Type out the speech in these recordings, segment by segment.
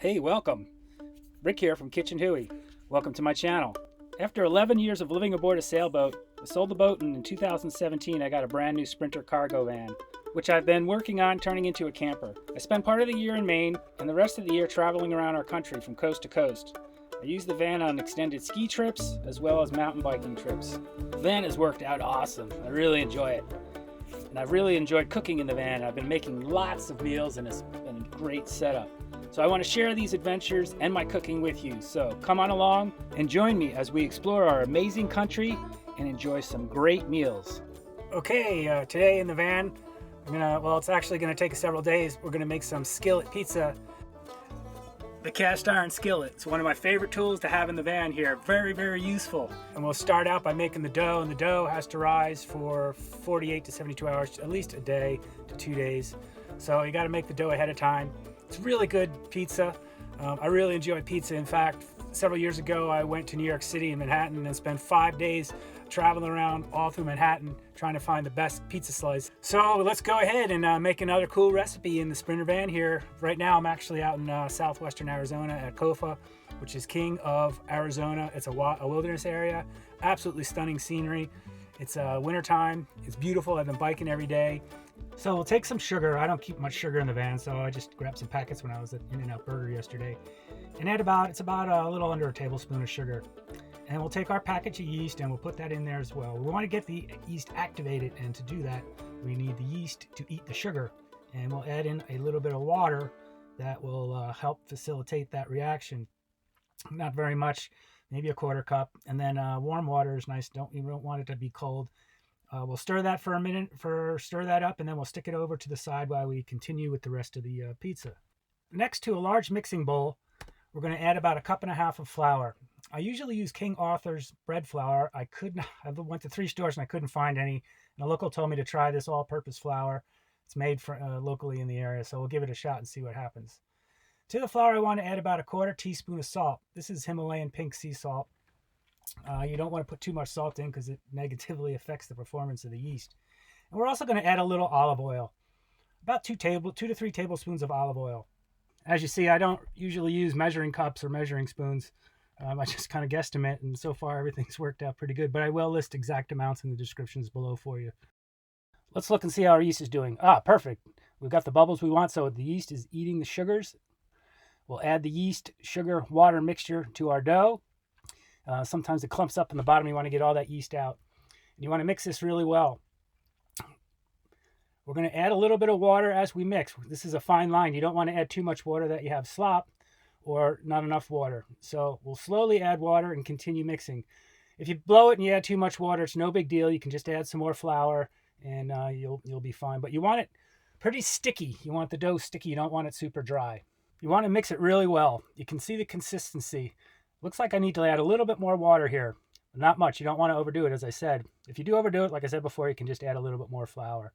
Hey, welcome. Rick here from Kitchen Huey. Welcome to my channel. After 11 years of living aboard a sailboat, I sold the boat and in 2017 I got a brand new Sprinter cargo van, which I've been working on turning into a camper. I spend part of the year in Maine and the rest of the year traveling around our country from coast to coast. I use the van on extended ski trips as well as mountain biking trips. The van has worked out awesome. I really enjoy it. And I've really enjoyed cooking in the van. I've been making lots of meals and it's been a great setup. So I want to share these adventures and my cooking with you. So come on along and join me as we explore our amazing country and enjoy some great meals. Okay, today in the van, it's actually gonna take several days. We're gonna make some skillet pizza. The cast iron skillet. It's one of my favorite tools to have in the van here. Very, very useful. And we'll start out by making the dough, and the dough has to rise for 48 to 72 hours, at least a day to 2 days. So you gotta make the dough ahead of time. It's really good pizza. I really enjoy pizza. In fact, several years ago, I went to New York City and Manhattan and spent 5 days traveling around all through Manhattan trying to find the best pizza slice. So let's go ahead and make another cool recipe in the Sprinter van here. Right now, I'm actually out in southwestern Arizona at Kofa, which is king of Arizona. It's a wilderness area. Absolutely stunning scenery. It's wintertime. It's beautiful. I've been biking every day. So we'll take some sugar. I don't keep much sugar in the van, so I just grabbed some packets when I was at In-N-Out Burger yesterday. And it's about a little under a tablespoon of sugar. And we'll take our package of yeast and we'll put that in there as well. We want to get the yeast activated, and to do that, we need the yeast to eat the sugar. And we'll add in a little bit of water that will help facilitate that reaction. Not very much, maybe a quarter cup. And then warm water is nice. You don't want it to be cold. We'll stir that for a minute, stir that up, and then we'll stick it over to the side while we continue with the rest of the pizza. Next to a large mixing bowl, we're going to add about 1.5 cups of flour. I usually use King Arthur's bread flour. I went to 3 stores and I couldn't find any. And a local told me to try this all-purpose flour. It's made locally in the area, so we'll give it a shot and see what happens. To the flour, I want to add about 1/4 teaspoon of salt. This is Himalayan pink sea salt. You don't want to put too much salt in because it negatively affects the performance of the yeast. And we're also going to add a little olive oil, about 2 to 3 tablespoons of olive oil. As you see, I don't usually use measuring cups or measuring spoons. I just kind of guesstimate, and so far everything's worked out pretty good, but I will list exact amounts in the descriptions below for you. Let's look and see how our yeast is doing. Perfect. We've got the bubbles we want, so the yeast is eating the sugars. We'll add the yeast, sugar, water mixture to our dough. Sometimes it clumps up in the bottom. You want to get all that yeast out. And you want to mix this really well. We're going to add a little bit of water as we mix. This is a fine line. You don't want to add too much water that you have slop or not enough water. So we'll slowly add water and continue mixing. If you blow it and you add too much water, it's no big deal. You can just add some more flour and you'll be fine. But you want it pretty sticky. You want the dough sticky. You don't want it super dry. You want to mix it really well. You can see the consistency. Looks like I need to add a little bit more water here. Not much. You don't want to overdo it, as I said. If you do overdo it, like I said before, you can just add a little bit more flour.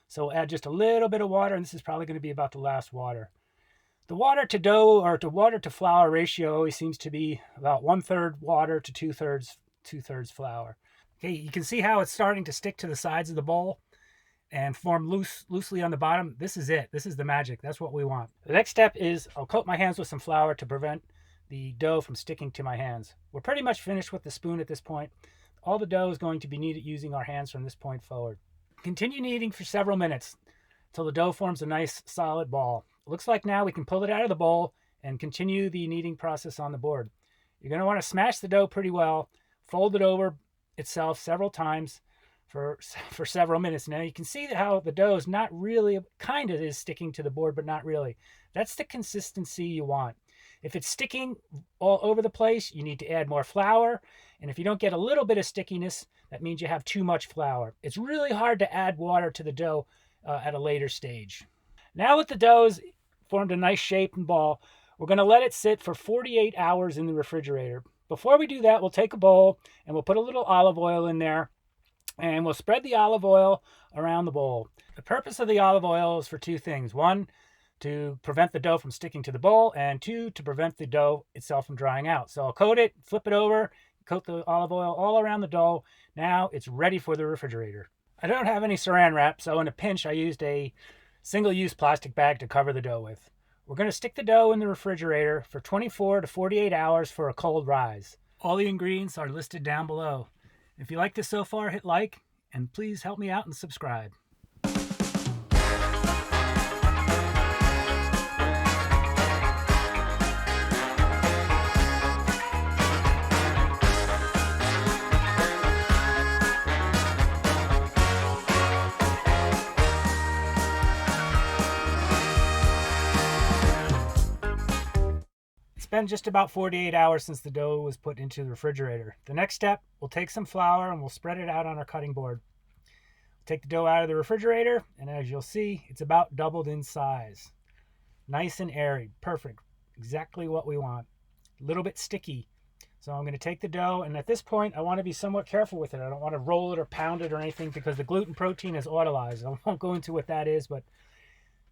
So we'll add just a little bit of water, and this is probably going to be about the last water. The water to dough or to water to flour ratio always seems to be about 1/3 water to 2/3 flour. Okay, you can see how it's starting to stick to the sides of the bowl and form loosely on the bottom. This is it. This is the magic. That's what we want. The next step is I'll coat my hands with some flour to prevent the dough from sticking to my hands. We're pretty much finished with the spoon at this point. All the dough is going to be kneaded using our hands from this point forward. Continue kneading for several minutes until the dough forms a nice solid ball. It looks like now we can pull it out of the bowl and continue the kneading process on the board. You're going to want to smash the dough pretty well, fold it over itself several times for several minutes. Now you can see how the dough is not really, kind of is sticking to the board, but not really. That's the consistency you want. If it's sticking all over the place, you need to add more flour. And if you don't get a little bit of stickiness, that means you have too much flour. It's really hard to add water to the dough at a later stage. Now that the dough's formed a nice shape and ball, we're going to let it sit for 48 hours in the refrigerator. Before we do that, we'll take a bowl and we'll put a little olive oil in there. And we'll spread the olive oil around the bowl. The purpose of the olive oil is for 2 things. 1, to prevent the dough from sticking to the bowl, and 2, to prevent the dough itself from drying out. So I'll coat it, flip it over, coat the olive oil all around the dough. Now it's ready for the refrigerator. I don't have any saran wrap, so in a pinch I used a single-use plastic bag to cover the dough with. We're going to stick the dough in the refrigerator for 24 to 48 hours for a cold rise. All the ingredients are listed down below. If you like this so far, hit like, and please help me out and subscribe. It's been just about 48 hours since the dough was put into the refrigerator. The next step, we'll take some flour and we'll spread it out on our cutting board. Take the dough out of the refrigerator, and as you'll see, it's about doubled in size. Nice and airy, perfect, exactly what we want. A little bit sticky. So I'm going to take the dough, and at this point, I want to be somewhat careful with it. I don't want to roll it or pound it or anything because the gluten protein is autolyzed. I won't go into what that is, but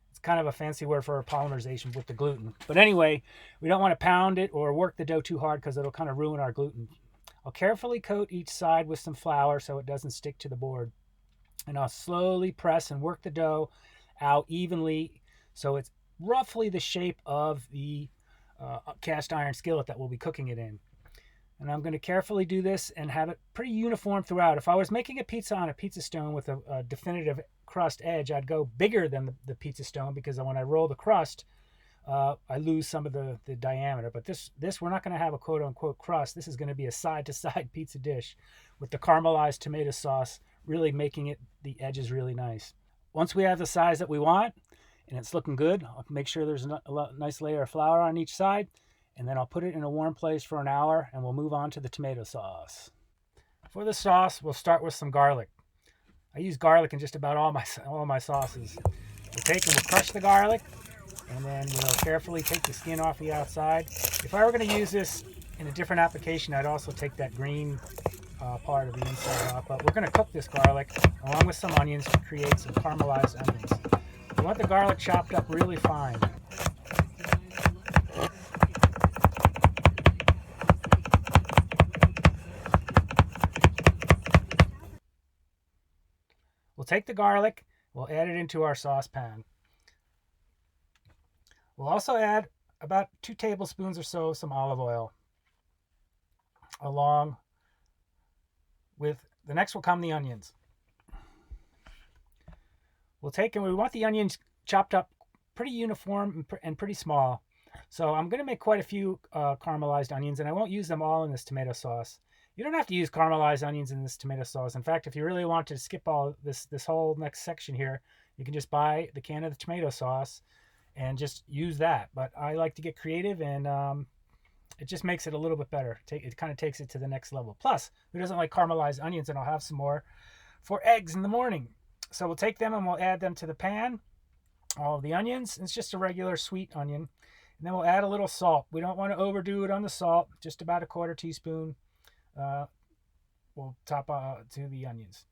it's kind of a fancy word for polymerization with the gluten. But anyway, we don't want to pound it or work the dough too hard because it'll kind of ruin our gluten. I'll carefully coat each side with some flour so it doesn't stick to the board. And I'll slowly press and work the dough out evenly so it's roughly the shape of the cast iron skillet that we'll be cooking it in. And I'm going to carefully do this and have it pretty uniform throughout. If I was making a pizza on a pizza stone with a definitive crust edge, I'd go bigger than the pizza stone because when I roll the crust, I lose some of the diameter. But this we're not going to have a quote-unquote crust. This is going to be a side-to-side pizza dish with the caramelized tomato sauce really making it the edges really nice. Once we have the size that we want and it's looking good, I'll make sure there's a nice layer of flour on each side, and then I'll put it in a warm place for an hour and we'll move on to the tomato sauce. For the sauce, we'll start with some garlic. I use garlic in just about all my sauces. We'll take and we'll crush the garlic, and then we'll carefully take the skin off the outside. If I were going to use this in a different application, I'd also take that green part of the inside off, but we're going to cook this garlic along with some onions to create some caramelized onions. We want the garlic chopped up really fine. We'll take the garlic, we'll add it into our saucepan. We'll also add about 2 tablespoons or so of some olive oil. Along with, the next will come the onions. We'll take, and we want the onions chopped up pretty uniform and pretty small. So I'm going to make quite a few caramelized onions, and I won't use them all in this tomato sauce. You don't have to use caramelized onions in this tomato sauce. In fact, if you really want to skip all this whole next section here, you can just buy the can of the tomato sauce and just use that. But I like to get creative, and it just makes it a little bit better. It kind of takes it to the next level. Plus, who doesn't like caramelized onions? And I'll have some more for eggs in the morning. So we'll take them and we'll add them to the pan, all of the onions. It's just a regular sweet onion. And then we'll add a little salt. We don't want to overdo it on the salt, just about a 1/4 teaspoon. We'll top to the onions.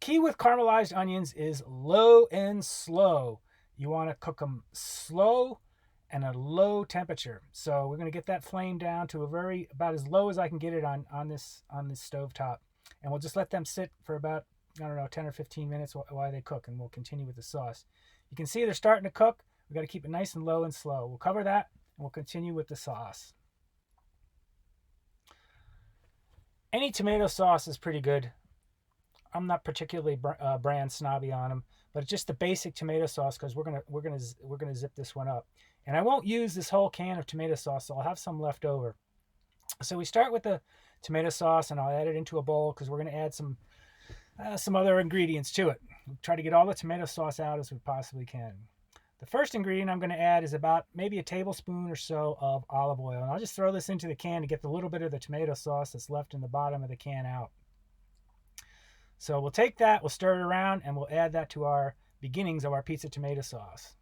Key with caramelized onions is low and slow. You want to cook them slow and at a low temperature. So we're going to get that flame down to about as low as I can get it on this stove top. And we'll just let them sit for about, I don't know, 10 or 15 minutes while they cook, and we'll continue with the sauce. You can see they're starting to cook. We've got to keep it nice and low and slow. We'll cover that and we'll continue with the sauce. Any tomato sauce is pretty good. I'm not particularly brand snobby on them, but it's just the basic tomato sauce because we're gonna zip this one up. And I won't use this whole can of tomato sauce, so I'll have some left over. So we start with the tomato sauce, and I'll add it into a bowl because we're gonna add some other ingredients to it. We'll try to get all the tomato sauce out as we possibly can. The first ingredient I'm going to add is about maybe a tablespoon or so of olive oil. And I'll just throw this into the can to get the little bit of the tomato sauce that's left in the bottom of the can out. So we'll take that, we'll stir it around, and we'll add that to our beginnings of our pizza tomato sauce.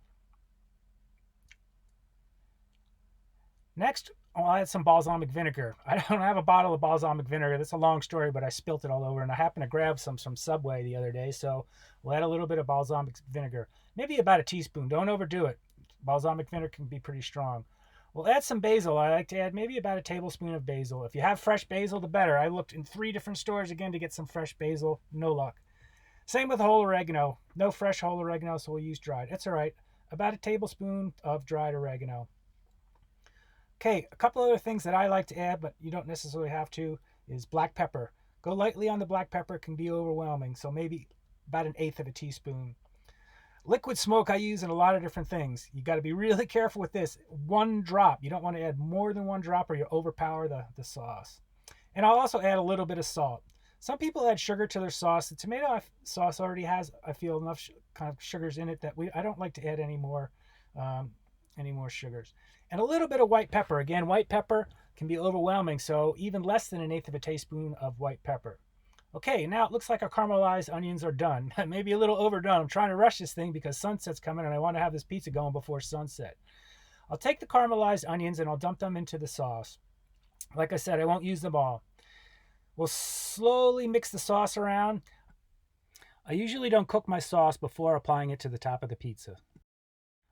Next, I'll add some balsamic vinegar. I don't have a bottle of balsamic vinegar. That's a long story, but I spilt it all over, and I happened to grab some from Subway the other day, so we'll add a little bit of balsamic vinegar. Maybe about a teaspoon. Don't overdo it. Balsamic vinegar can be pretty strong. We'll add some basil. I like to add maybe about a tablespoon of basil. If you have fresh basil, the better. I looked in 3 different stores again to get some fresh basil. No luck. Same with whole oregano. No fresh whole oregano, so we'll use dried. That's all right. about a tablespoon of dried oregano. Okay, a couple other things that I like to add, but you don't necessarily have to, is black pepper. Go lightly on the black pepper, it can be overwhelming, so maybe about 1/8 of a teaspoon. Liquid smoke I use in a lot of different things. You got to be really careful with this. 1 drop. You don't want to add more than 1 drop or you overpower the sauce. And I'll also add a little bit of salt. Some people add sugar to their sauce. The tomato sauce already has, I feel, enough kind of sugars in it that I don't like to add any more sugars. And a little bit of white pepper. Again, white pepper can be overwhelming, so even less than 1/8 of a teaspoon of white pepper. Okay, now it looks like our caramelized onions are done. Maybe a little overdone. I'm trying to rush this thing because sunset's coming and I want to have this pizza going before sunset. I'll take the caramelized onions and I'll dump them into the sauce. Like I said, I won't use them all. We'll slowly mix the sauce around. I usually don't cook my sauce before applying it to the top of the pizza.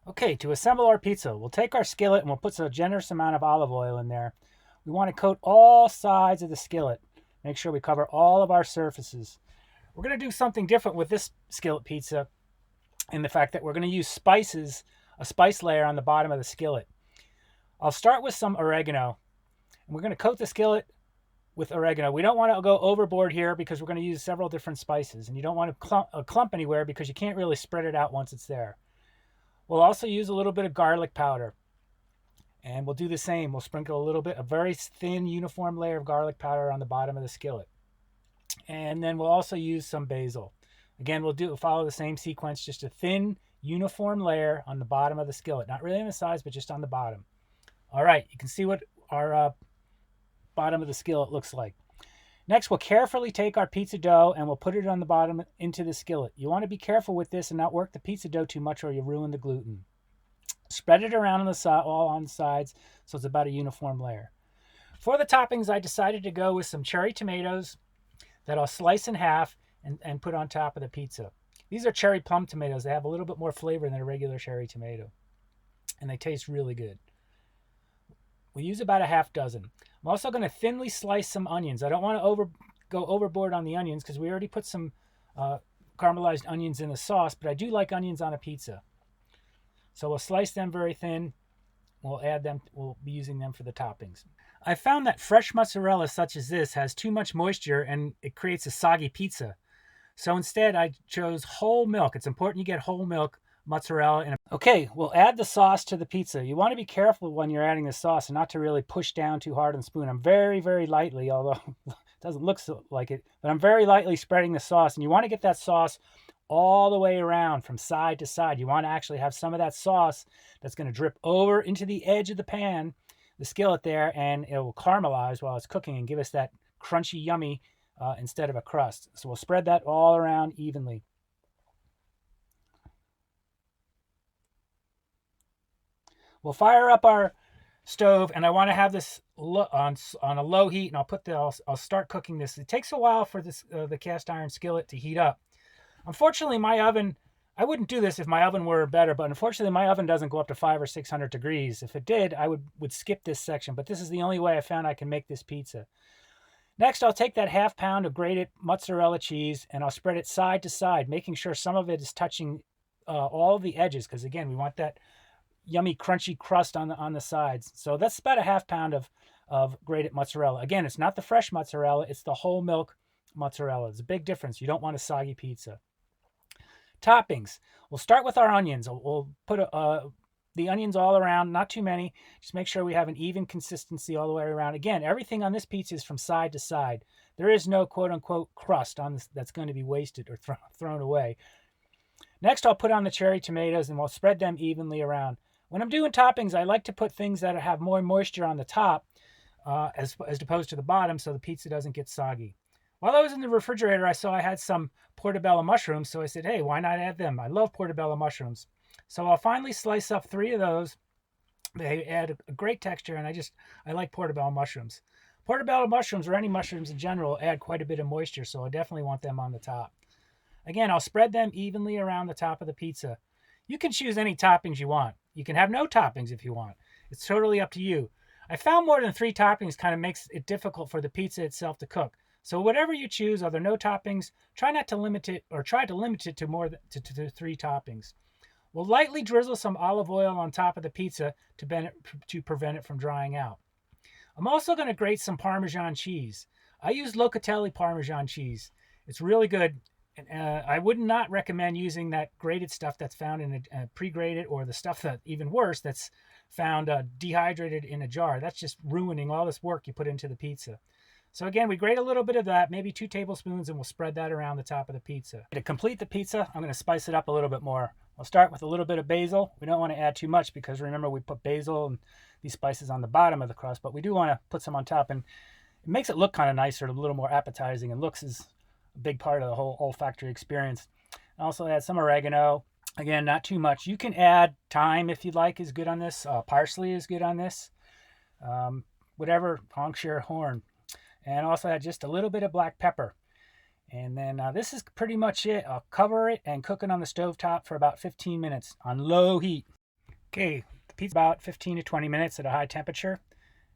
Okay, to assemble our pizza, we'll take our skillet and we'll put a generous amount of olive oil in there. We want to coat all sides of the skillet. Make sure we cover all of our surfaces. We're going to do something different with this skillet pizza in the fact that we're going to use spices, a spice layer on the bottom of the skillet. I'll start with some oregano. And we're going to coat the skillet with oregano. We don't want to go overboard here because we're going to use several different spices. And you don't want a clump anywhere because you can't really spread it out once it's there. We'll also use a little bit of garlic powder. And we'll do the same. We'll sprinkle a very thin, uniform layer of garlic powder on the bottom of the skillet. And then we'll also use some basil. Again, we'll follow the same sequence, just a thin, uniform layer on the bottom of the skillet. Not really on the sides, but just on the bottom. All right, you can see what our bottom of the skillet looks like. Next, we'll carefully take our pizza dough and we'll put it on the bottom into the skillet. You want to be careful with this and not work the pizza dough too much or you ruin the gluten. Spread it around all on the sides so it's about a uniform layer. For the toppings, I decided to go with some cherry tomatoes that I'll slice in half and put on top of the pizza. These are cherry plum tomatoes. They have a little bit more flavor than a regular cherry tomato. And they taste really good. We use about a half dozen. I'm also going to thinly slice some onions. I don't want to go overboard on the onions because we already put some caramelized onions in the sauce, but I do like onions on a pizza. So we'll slice them very thin. We'll add them. We'll be using them for the toppings. I found that fresh mozzarella such as this has too much moisture and it creates a soggy pizza. So instead, I chose whole milk. It's important you get whole milk mozzarella. Okay, we'll add the sauce to the pizza. You want to be careful when you're adding the sauce and not to really push down too hard on the spoon. I'm very, very lightly, although it doesn't look like it, but I'm very lightly spreading the sauce. And you want to get that sauce all the way around from side to side. You want to actually have some of that sauce that's going to drip over into the edge of the pan, the skillet there, and it will caramelize while it's cooking and give us that crunchy, yummy instead of a crust. So we'll spread that all around evenly. We'll fire up our stove, and I want to have this on a low heat, and I'll start cooking this. It takes a while for the cast iron skillet to heat up. Unfortunately, my oven, I wouldn't do this if my oven were better, but unfortunately, my oven doesn't go up to 500 or 600 degrees. If it did, I would skip this section, but this is the only way I found I can make this pizza. Next, I'll take that ½ pound of grated mozzarella cheese, and I'll spread it side to side, making sure some of it is touching all the edges, because again, we want that yummy, crunchy crust on the sides. So that's about a ½ pound of grated mozzarella. Again, it's not the fresh mozzarella, it's the whole milk mozzarella. It's a big difference. You don't want a soggy pizza. Toppings. We'll start with our onions. We'll put the onions all around, not too many. Just make sure we have an even consistency all the way around. Again, everything on this pizza is from side to side. There is no quote-unquote crust on this that's going to be wasted or thrown away. Next, I'll put on the cherry tomatoes and we'll spread them evenly around. When I'm doing toppings, I like to put things that have more moisture on the top as opposed to the bottom so the pizza doesn't get soggy. While I was in the refrigerator, I saw I had some portobello mushrooms, so I said, hey, why not add them? I love portobello mushrooms. So I'll finally slice up 3 of those. They add a great texture, and I like portobello mushrooms. Portobello mushrooms, or any mushrooms in general, add quite a bit of moisture, so I definitely want them on the top. Again, I'll spread them evenly around the top of the pizza. You can choose any toppings you want. You can have no toppings if you want. It's totally up to you. I found more than 3 toppings kind of makes it difficult for the pizza itself to cook. So whatever you choose, are there no toppings, try to limit it to 3 toppings. We'll lightly drizzle some olive oil on top of the pizza to prevent it from drying out. I'm also going to grate some Parmesan cheese. I use Locatelli Parmesan cheese. It's really good. And I would not recommend using that grated stuff that's found in a pre-grated, or the stuff that, even worse, that's found dehydrated in a jar. That's just ruining all this work you put into the pizza. So again, we grate a little bit of that, maybe 2 tablespoons, and we'll spread that around the top of the pizza. To complete the pizza, I'm going to spice it up a little bit more. I'll start with a little bit of basil. We don't want to add too much because remember we put basil and these spices on the bottom of the crust, but we do want to put some on top, and it makes it look kind of nicer, a little more appetizing, and looks is a big part of the whole olfactory experience. I also add some oregano. Again, not too much. You can add thyme if you'd like, is good on this. Parsley is good on this. Whatever, Hampshire horn. And also add just a little bit of black pepper. And then this is pretty much it. I'll cover it and cook it on the stovetop for about 15 minutes on low heat. Okay, the pizza about 15 to 20 minutes at a high temperature.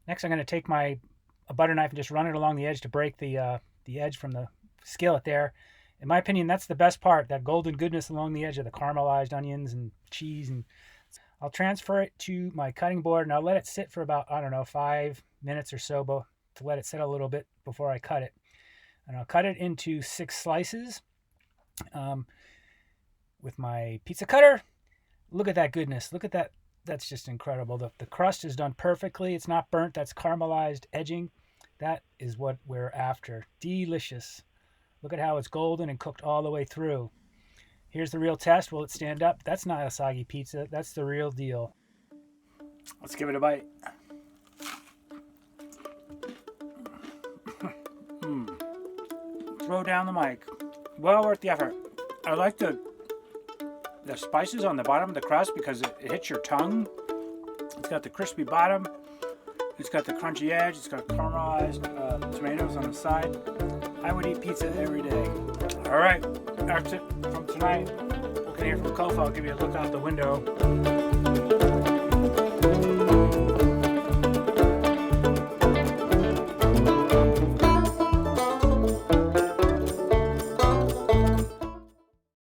Next, I'm going to take a butter knife and just run it along the edge to break the edge from the skillet there. In my opinion, that's the best part, that golden goodness along the edge of the caramelized onions and cheese. And I'll transfer it to my cutting board, and I'll let it sit for about, 5 minutes or so, but to let it sit a little bit before I cut it. And I'll cut it into 6 slices with my pizza cutter. Look at that goodness. Look at that. That's just incredible. The crust is done perfectly. It's not burnt. That's caramelized edging. That is what we're after. Delicious. Look at how it's golden and cooked all the way through. Here's the real test. Will it stand up? That's not a soggy pizza. That's the real deal. Let's give it a bite. Throw down the mic. Well worth the effort. I like the spices on the bottom of the crust because it hits your tongue. It's got the crispy bottom. It's got the crunchy edge. It's got caramelized tomatoes on the side. I would eat pizza every day. All right, that's it from tonight. Looking here from Kofa, I'll give you a look out the window.